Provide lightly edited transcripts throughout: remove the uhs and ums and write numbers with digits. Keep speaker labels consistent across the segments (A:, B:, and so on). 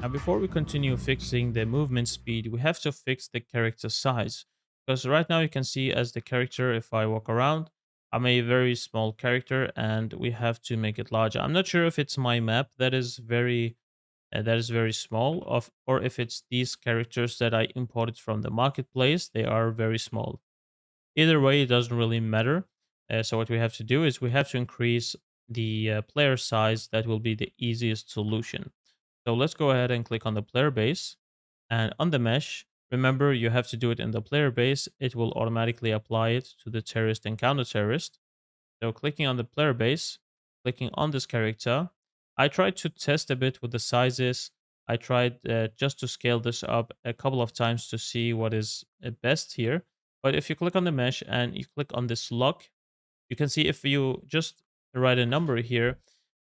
A: Now, before we continue fixing the movement speed, we have to fix the character size. Because right now you can see as the character, if I walk around, I'm a very small character and we have to make it larger. I'm not sure if it's my map that is very small of or if it's these characters that I imported from the marketplace, they are very small. Either way, it doesn't really matter. So what we have to do is we have to increase the player size. That will be the easiest solution. So let's go ahead and click on the player base and on the mesh. Remember, you have to do it in the player base. It will automatically apply it to the terrorist and counter terrorist. So clicking on the player base, clicking on this character, I tried to test a bit with the sizes. I tried just to scale this up a couple of times to see what is best here. But if you click on the mesh and you click on this lock, you can see if you just write a number here,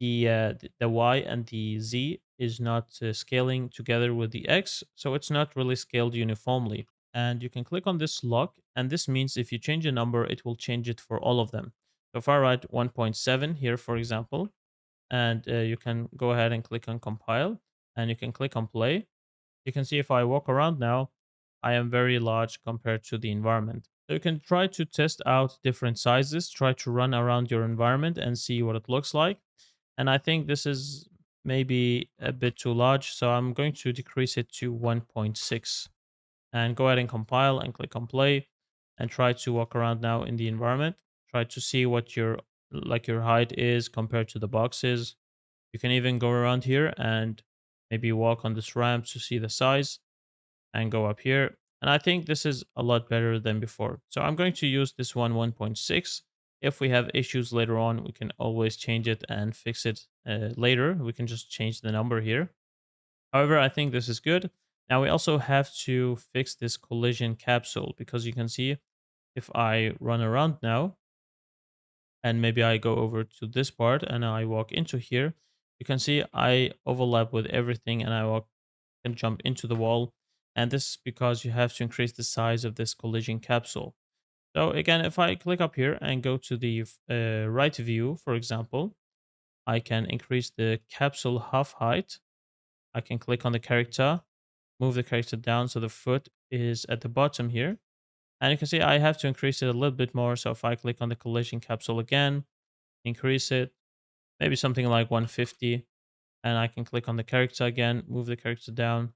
A: the Y and the Z is not scaling together with the X, so it's not really scaled uniformly. And you can click on this lock, and this means if you change a number, it will change it for all of them. So if I write 1.7 here, for example, and you can go ahead and click on compile, and you can click on play. You can see if I walk around now, I am very large compared to the environment. So you can try to test out different sizes, try to run around your environment and see what it looks like. And I think this is maybe a bit too large, so I'm going to decrease it to 1.6 and go ahead and compile and click on play and try to walk around now in the environment. Try to see what your height is compared to the boxes. You can even go around here and maybe walk on this ramp to see the size and go up here. And I think this is a lot better than before. So I'm going to use this one 1.6. If we have issues later on, we can always change it and fix it later. We can just change the number here. However, I think this is good. Now we also have to fix this collision capsule because you can see if I run around now and maybe I go over to this part and I walk into here, you can see I overlap with everything and I walk and jump into the wall. And this is because you have to increase the size of this collision capsule. So again, if I click up here and go to the right view, for example, I can increase the capsule half height. I can click on the character, move the character down so the foot is at the bottom here. And you can see I have to increase it a little bit more. So if I click on the collision capsule again, increase it, maybe something like 150. And I can click on the character again, move the character down,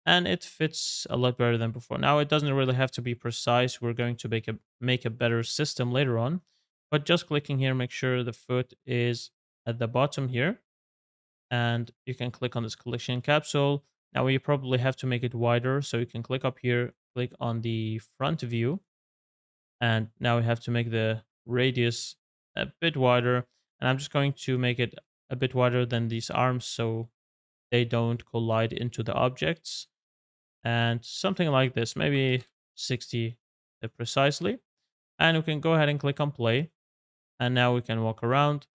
A: and it fits a lot better than before. Now it doesn't really have to be precise. We're going to make a better system later on, but just clicking here, make sure the foot is at the bottom here, and you can click on this collision capsule. Now you probably have to make it wider, so you can click up here, click on the front view, and now we have to make the radius a bit wider. And I'm just going to make it a bit wider than these arms so they don't collide into the objects and something like this, maybe 60 precisely. And we can go ahead and click on play. And now we can walk around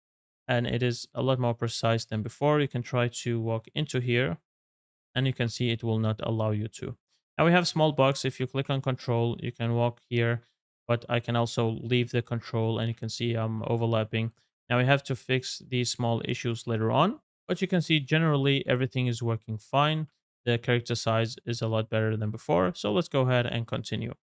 A: and it is a lot more precise than before. You can try to walk into here and you can see it will not allow you to. Now we have small box. If you click on control, you can walk here, but I can also leave the control and you can see I'm overlapping. Now we have to fix these small issues later on, but you can see generally everything is working fine. The character size is a lot better than before. So let's go ahead and continue.